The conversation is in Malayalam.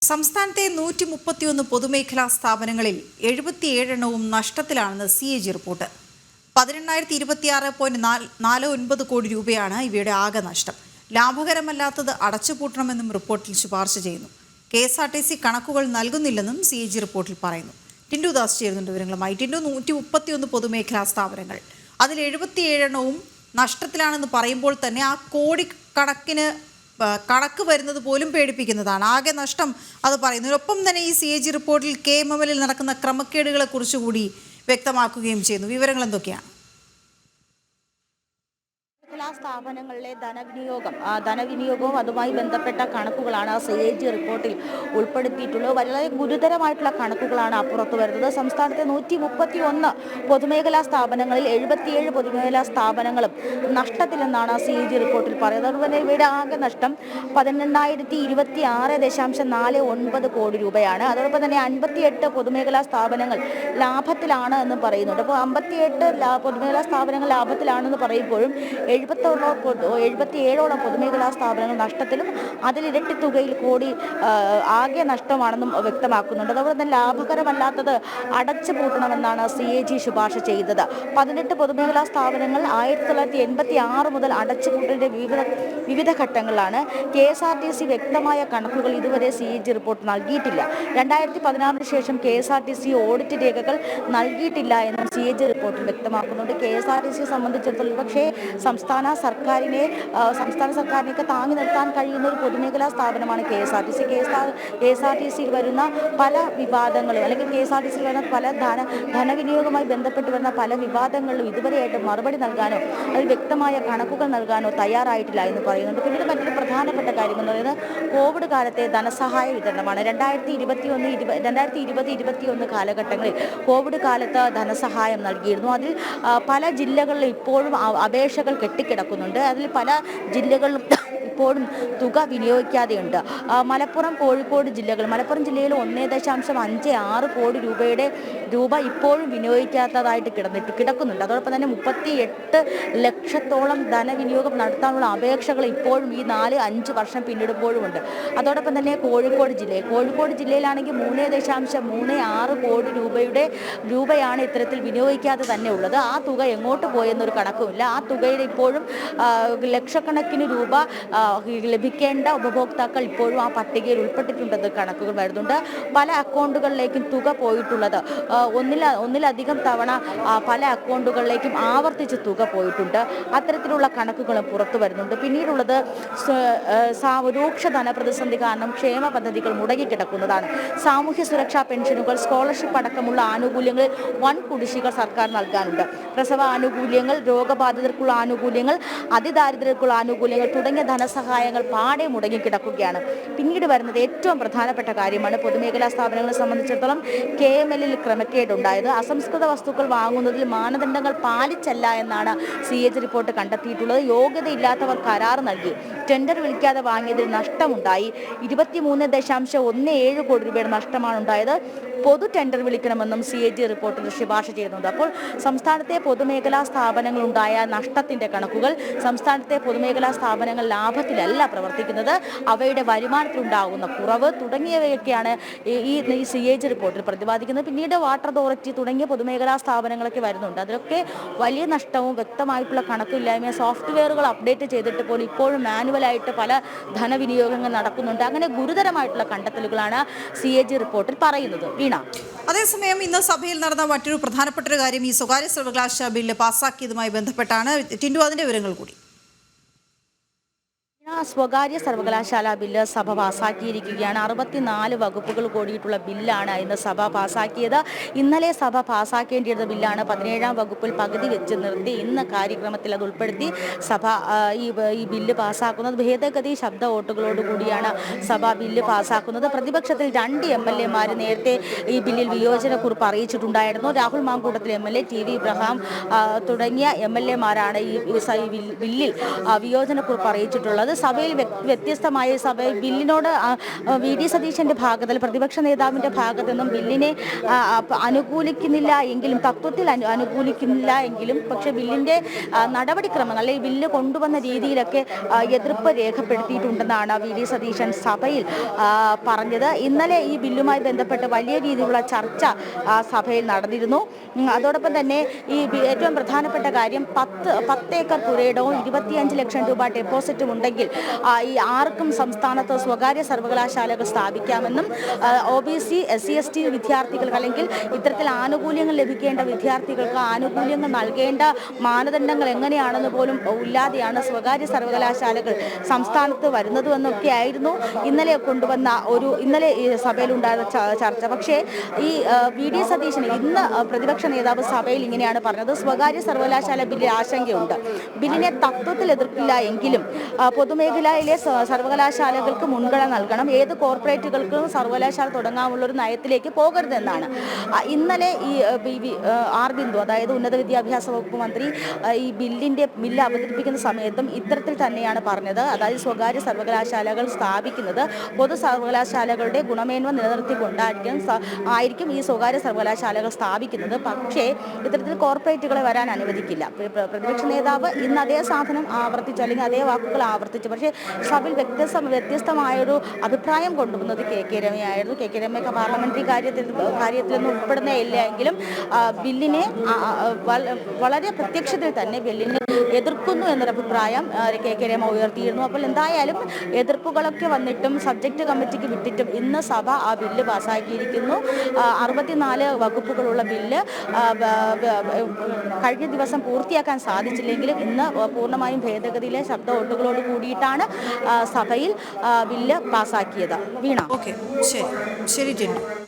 സംസ്ഥാനത്തെ 131 പൊതുമേഖലാ സ്ഥാപനങ്ങളിൽ 77 എണ്ണവും നഷ്ടത്തിലാണെന്ന് CAG റിപ്പോർട്ട്. 18,026.49 കോടി രൂപയാണ് ഇവയുടെ ആകെ നഷ്ടം. ലാഭകരമല്ലാത്തത് അടച്ചുപൂട്ടണമെന്നും റിപ്പോർട്ടിൽ ശുപാർശ ചെയ്യുന്നു. KSRTC കണക്കുകൾ നൽകുന്നില്ലെന്നും CAG റിപ്പോർട്ടിൽ പറയുന്നു. ടിൻഡു ദാസ് ചേരുന്നുണ്ട് വിവരങ്ങളുമായി. ടിൻഡു, 131 പൊതുമേഖലാ സ്ഥാപനങ്ങൾ, അതിൽ 77 എണ്ണവും നഷ്ടത്തിലാണെന്ന് പറയുമ്പോൾ തന്നെ ആ കോടിക്കണക്കിന് കണക്ക് വരുന്നത് പോലും പേടിപ്പിക്കുന്നതാണ്. ആകെ നഷ്ടം അത് പറയുന്നു. ഒപ്പം തന്നെ ഈ CAG റിപ്പോർട്ടിൽ KMML നടക്കുന്ന ക്രമക്കേടുകളെ കുറിച്ചുകൂടി വ്യക്തമാക്കുകയും ചെയ്യുന്നു. വിവരങ്ങൾ എന്തൊക്കെയാണ്? സ്ഥാപനങ്ങളിലെ ധനവിനിയോഗവും അതുമായി ബന്ധപ്പെട്ട കണക്കുകളാണ് CAG റിപ്പോർട്ടിൽ ഉൾപ്പെടുത്തിയിട്ടുള്ളത്. വളരെ ഗുരുതരമായിട്ടുള്ള കണക്കുകളാണ് പുറത്തു വരുന്നത്. സംസ്ഥാനത്തെ 131 പൊതുമേഖലാ സ്ഥാപനങ്ങളിൽ 77 പൊതുമേഖലാ സ്ഥാപനങ്ങളും നഷ്ടത്തിലെന്നാണ് CAG റിപ്പോർട്ടിൽ പറയുന്നത്. അതുപോലെ തന്നെ ഇവയുടെ ആകെ നഷ്ടം 18,026.49 കോടി രൂപയാണ്. അതോടൊപ്പം തന്നെ 58 പൊതുമേഖലാ സ്ഥാപനങ്ങൾ ലാഭത്തിലാണ് എന്ന് പറയുന്നുണ്ട്. അപ്പോൾ 58 പൊതുമേഖലാ സ്ഥാപനങ്ങൾ ലാഭത്തിലാണെന്ന് പറയുമ്പോഴും 77ഓളം പൊതുമേഖലാ സ്ഥാപനങ്ങൾ നഷ്ടത്തിലും അതിലിരട്ടി തുകയിൽ കോടി ആകെ നഷ്ടമാണെന്നും വ്യക്തമാക്കുന്നുണ്ട്. അതുപോലെ തന്നെ ലാഭകരമല്ലാത്തത് അടച്ചു പൂട്ടണമെന്നാണ് CAG ശുപാർശ ചെയ്തത്. 18 പൊതുമേഖലാ സ്ഥാപനങ്ങൾ 1986 മുതൽ അടച്ചുപൂട്ടലിന്റെ വിവിധ ഘട്ടങ്ങളിലാണ്. KSRTC വ്യക്തമായ കണക്കുകൾ ഇതുവരെ CAG റിപ്പോർട്ട് നൽകിയിട്ടില്ല. 2016 ശേഷം KSRTC ഓഡിറ്റ് രേഖകൾ നൽകിയിട്ടില്ല എന്നും CAG റിപ്പോർട്ടിൽ വ്യക്തമാക്കുന്നുണ്ട്. KSRTC സംബന്ധിച്ചിടത്തോളം പക്ഷേ സംസ്ഥാന സർക്കാരിനെയൊക്കെ താങ്ങി നിർത്താൻ കഴിയുന്ന ഒരു പൊതുമേഖലാ സ്ഥാപനമാണ് KSRTC. KSRTCയിൽ വരുന്ന പല വിവാദങ്ങളും അല്ലെങ്കിൽ KSRTCയിൽ വരുന്ന പല ധനവിനിയോഗവുമായി ബന്ധപ്പെട്ട് വരുന്ന പല വിവാദങ്ങളിലും ഇതുവരെയായിട്ട് മറുപടി നൽകാനോ അതിൽ വ്യക്തമായ കണക്കുകൾ നൽകാനോ തയ്യാറായിട്ടില്ല എന്ന് പറയുന്നുണ്ട്. പിന്നീട് മറ്റൊരു പ്രധാനപ്പെട്ട കാര്യം എന്ന് പറയുന്നത് കോവിഡ് കാലത്തെ ധനസഹായ വിതരണമാണ്. 2020-21 കാലഘട്ടങ്ങളിൽ കോവിഡ് കാലത്ത് ധനസഹായം നൽകിയിരുന്നു. അതിൽ പല ജില്ലകളിലും ഇപ്പോഴും അപേക്ഷകൾ കെട്ടിക്കിടക്കുന്നുണ്ട്. അതിൽ പല ജില്ലകളിലും ഇപ്പോഴും തുക വിനിയോഗിക്കാതെയുണ്ട്. മലപ്പുറം, കോഴിക്കോട് ജില്ലകൾ, മലപ്പുറം ജില്ലയിൽ 1.56 കോടി രൂപ ഇപ്പോഴും വിനിയോഗിക്കാത്തതായിട്ട് കിടക്കുന്നുണ്ട്. അതോടൊപ്പം തന്നെ 38 ലക്ഷത്തോളം ധനവിനിയോഗം നടത്താനുള്ള അപേക്ഷകൾ ഇപ്പോഴും ഈ 4-5 വർഷം പിന്നിടുമ്പോഴുമുണ്ട്. അതോടൊപ്പം തന്നെ കോഴിക്കോട് ജില്ലയിലാണെങ്കിൽ 3.36 കോടി രൂപയാണ് ഇത്തരത്തിൽ വിനിയോഗിക്കാതെ തന്നെ ഉള്ളത്. ആ തുക എങ്ങോട്ട് പോയെന്നൊരു കണക്കുമില്ല. ആ തുകയുടെ ഇപ്പോഴും ലക്ഷക്കണക്കിന് രൂപ ലഭിക്കേണ്ട ഉപഭോക്താക്കൾ ഇപ്പോഴും ആ പട്ടികയിൽ ഉൾപ്പെട്ടിട്ടുണ്ടെന്ന് കണക്കുകൾ വരുന്നുണ്ട്. പല അക്കൗണ്ടുകളിലേക്കും തുക പോയിട്ടുള്ളത് ഒന്നിലധികം തവണ പല അക്കൗണ്ടുകളിലേക്കും ആവർത്തിച്ച് തുക പോയിട്ടുണ്ട്. അത്തരത്തിലുള്ള കണക്കുകളും പുറത്തു വരുന്നുണ്ട്. പിന്നീടുള്ളത് രൂക്ഷ ധനപ്രതിസന്ധി കാരണം ക്ഷേമ പദ്ധതികൾ മുടങ്ങിക്കിടക്കുന്നതാണ്. സാമൂഹ്യ സുരക്ഷാ പെൻഷനുകൾ, സ്കോളർഷിപ്പ് അടക്കമുള്ള ആനുകൂല്യങ്ങളിൽ വൻ കുടിശ്ശിക സർക്കാർ നൽകാനുണ്ട്. പ്രസവ ആനുകൂല്യങ്ങൾ, രോഗബാധിതർക്കുള്ള ആനുകൂല്യങ്ങൾ, അതിദാരിദ്ര്യർക്കുള്ള ആനുകൂല്യങ്ങൾ തുടങ്ങിയ ധനസഹായങ്ങൾ പാടെ മുടങ്ങിക്കിടക്കുകയാണ്. പിന്നീട് വരുന്നത് ഏറ്റവും പ്രധാനപ്പെട്ട കാര്യമാണ്. പൊതുമേഖലാ സ്ഥാപനങ്ങളെ സംബന്ധിച്ചിടത്തോളം KML ക്രമക്കേടുണ്ടായത്. അസംസ്കൃത വസ്തുക്കൾ വാങ്ങുന്നതിൽ മാനദണ്ഡങ്ങൾ പാലിച്ചല്ല എന്നാണ് CAG റിപ്പോർട്ട് കണ്ടെത്തിയിട്ടുള്ളത്. യോഗ്യതയില്ലാത്തവർ കരാർ നൽകി ടെൻഡർ വിളിക്കാതെ വാങ്ങിയതിൽ നഷ്ടമുണ്ടായി. 23.17 കോടി രൂപയുടെ നഷ്ടമാണ് ഉണ്ടായത്. പൊതു ടെൻഡർ വിളിക്കണമെന്നും CAG റിപ്പോർട്ടിൽ ശുപാർശ ചെയ്യുന്നുണ്ട്. അപ്പോൾ സംസ്ഥാനത്തെ പൊതുമേഖലാ സ്ഥാപനങ്ങളുണ്ടായ നഷ്ടത്തിന്റെ കണക്കുകൾ, സംസ്ഥാനത്തെ പൊതുമേഖലാ സ്ഥാപനങ്ങൾ ലാഭത്തിലല്ല പ്രവർത്തിക്കുന്നത്, അവയുടെ വരുമാനത്തിലുണ്ടാകുന്ന കുറവ് തുടങ്ങിയവയൊക്കെയാണ് ഈ CAG റിപ്പോർട്ടിൽ പ്രതിപാദിക്കുന്നത്. പിന്നീട് വാട്ടർ അതോറിറ്റി തുടങ്ങിയ പൊതുമേഖലാ സ്ഥാപനങ്ങളൊക്കെ വരുന്നുണ്ട്. അതിലൊക്കെ വലിയ നഷ്ടവും വ്യക്തമായിട്ടുള്ള കണക്കില്ലായ്മ, സോഫ്റ്റ്വെയറുകൾ അപ്ഡേറ്റ് ചെയ്തിട്ട് പോലും ഇപ്പോഴും മാനുവലായിട്ട് പല ധനവിനിയോഗങ്ങൾ നടക്കുന്നുണ്ട്. അങ്ങനെ ഗുരുതരമായിട്ടുള്ള കണ്ടെത്തലുകളാണ് CAG റിപ്പോർട്ടിൽ പറയുന്നത്. അതേസമയം ഇന്ന് സഭയിൽ നടന്ന മറ്റൊരു പ്രധാനപ്പെട്ട ഒരു കാര്യം ഈ സ്വകാര്യ സർവകലാശാല ബില്ല് പാസ്സാക്കിയതുമായി ബന്ധപ്പെട്ടാണ്. ടിൻഡു, അതിന്റെ വിവരങ്ങൾ കൂടി. സ്വകാര്യ സർവകലാശാല ബില്ല് സഭ പാസാക്കിയിരിക്കുകയാണ്. 64 വകുപ്പുകൾ കൂടിയിട്ടുള്ള ബില്ലാണ് ഇന്ന് സഭ പാസാക്കിയത്. ഇന്നലെ സഭ പാസാക്കേണ്ടിയിരുന്ന ബില്ലാണ് 17-ാം വകുപ്പിൽ പകുതി വെച്ച് നിർത്തി ഇന്ന് കാര്യക്രമത്തിൽ അത് ഉൾപ്പെടുത്തി സഭ ഈ ബില്ല് പാസാക്കുന്നത്. ഭേദഗതി ശബ്ദ വോട്ടുകളോടുകൂടിയാണ് സഭ ബില്ല് പാസാക്കുന്നത്. പ്രതിപക്ഷത്തിൽ 2 MLA-മാർ നേരത്തെ ഈ ബില്ലിൽ വിയോജനക്കുറിപ്പ് അറിയിച്ചിട്ടുണ്ടായിരുന്നു. രാഹുൽ മാങ്കൂട്ടത്തിൽ MLA, TV ഇബ്രഹാം തുടങ്ങിയ MLA-മാരാണ് ഈ ബില്ലിൽ വിയോജനക്കുറിപ്പ് അറിയിച്ചിട്ടുള്ളത്. സഭയിൽ വ്യത്യസ്തമായ സഭയിൽ ബില്ലിനോട് വി.ഡി. സതീശന്റെ ഭാഗത്തിൽ പ്രതിപക്ഷ നേതാവിന്റെ ഭാഗത്തു നിന്നും ബില്ലിനെ അനുകൂലിക്കുന്നില്ല എങ്കിലും തത്വത്തിൽ അനുകൂലിക്കുന്നില്ല എങ്കിലും പക്ഷേ ബില്ലിന്റെ നടപടിക്രമങ്ങൾ അല്ലെങ്കിൽ ബില്ല് കൊണ്ടുവന്ന രീതിയിലൊക്കെ എതിർപ്പ് രേഖപ്പെടുത്തിയിട്ടുണ്ടെന്നാണ് വി.ഡി. സതീശൻ സഭയിൽ പറഞ്ഞത്. ഇന്നലെ ഈ ബില്ലുമായി ബന്ധപ്പെട്ട് വലിയ രീതിയിലുള്ള ചർച്ച സഭയിൽ നടന്നിരുന്നു. അതോടൊപ്പം തന്നെ ഈ ഏറ്റവും പ്രധാനപ്പെട്ട കാര്യം 10 ഏക്കർ പുരയിടവും 25 ലക്ഷം രൂപ ഡെപ്പോസിറ്റും ഉണ്ടെങ്കിൽ ഈ ആർക്കും സംസ്ഥാനത്ത് സ്വകാര്യ സർവകലാശാലകൾ സ്ഥാപിക്കാമെന്നും OBC SC/ST വിദ്യാർത്ഥികൾക്ക് അല്ലെങ്കിൽ ഇത്തരത്തിൽ ആനുകൂല്യങ്ങൾ ലഭിക്കേണ്ട വിദ്യാർത്ഥികൾക്ക് ആനുകൂല്യങ്ങൾ നൽകേണ്ട മാനദണ്ഡങ്ങൾ എങ്ങനെയാണെന്ന് പോലും ഇല്ലാതെയാണ് സ്വകാര്യ സർവകലാശാലകൾ സംസ്ഥാനത്ത് വരുന്നതുമെന്നൊക്കെ ആയിരുന്നു ഇന്നലെ ഇന്നലെ ഈ സഭയിലുണ്ടായ ചർച്ച. പക്ഷേ ഈ വി.ഡി. സതീശന് ഇന്ന് പ്രതിപക്ഷ നേതാവ് സഭയിൽ ഇങ്ങനെയാണ് പറഞ്ഞത്. സ്വകാര്യ സർവകലാശാല ബില്ലിൽ ആശങ്കയുണ്ട്. ബില്ലിനെ തത്വത്തിൽ എതിർക്കില്ല എങ്കിലും പൊതുമേഖലയിലെ സർവകലാശാലകൾക്ക് മുൻഗണന നൽകണം, ഏത് കോർപ്പറേറ്റുകൾക്കും സർവകലാശാല തുടങ്ങാനുള്ള ഒരു നയത്തിലേക്ക് പോകരുതെന്നാണ് ഇന്നലെ ഈ ആർ ബിന്ദു, അതായത് ഉന്നത വിദ്യാഭ്യാസ വകുപ്പ് മന്ത്രി, ഈ ബില്ല് അവതരിപ്പിക്കുന്ന സമയത്തും ഇത്തരത്തിൽ തന്നെയാണ് പറഞ്ഞത്. അതായത് സ്വകാര്യ സർവകലാശാലകൾ സ്ഥാപിക്കുന്നത് പൊതു സർവകലാശാലകളുടെ ഗുണമേന്മ നിലനിർത്തിക്കൊണ്ടായിരിക്കും ഈ സ്വകാര്യ സർവകലാശാലകൾ സ്ഥാപിക്കുന്നത്. പക്ഷേ ഇത്തരത്തിൽ കോർപ്പറേറ്റുകളെ വരാൻ അനുവദിക്കില്ല. പ്രതിപക്ഷ നേതാവ് ഇന്ന് അതേ സാധനം ആവർത്തിച്ചു, അല്ലെങ്കിൽ അതേ വാക്കുകൾ ആവർത്തിച്ചു. പക്ഷേ സഭയിൽ വ്യത്യസ്തമായൊരു അഭിപ്രായം കൊണ്ടുവന്നത് കെ രമയായിരുന്നു. കെ രമയൊക്കെ പാർലമെന്ററി കാര്യത്തിലൊന്നും ഉൾപ്പെടുന്നേയില്ല എങ്കിലും ബില്ലിനെ വളരെ പ്രത്യക്ഷത്തിൽ തന്നെ ബില്ലിനെ എതിർക്കുന്നു എന്നൊരു അഭിപ്രായം കെ രമ ഉയർത്തിയിരുന്നു. അപ്പോൾ എന്തായാലും എതിർപ്പുകളൊക്കെ വന്നിട്ടും സബ്ജക്ട് കമ്മിറ്റിക്ക് വിട്ടിട്ടും ഇന്ന് സഭ ആ ബില്ല് പാസ്സാക്കിയിരിക്കുന്നു. 64 വകുപ്പുകളുള്ള ബില്ല് കഴിഞ്ഞ ദിവസം പൂർത്തിയാക്കാൻ സാധിച്ചില്ലെങ്കിലും ഇന്ന് പൂർണ്ണമായും ഭേദഗതിയിലെ ശബ്ദ വോട്ടുകളോട് കൂടിയിട്ടാണ് സഭയിൽ ബില്ല് പാസ്സാക്കിയത്. വീണ. ഓക്കെ, ശരി ടിൻഡു.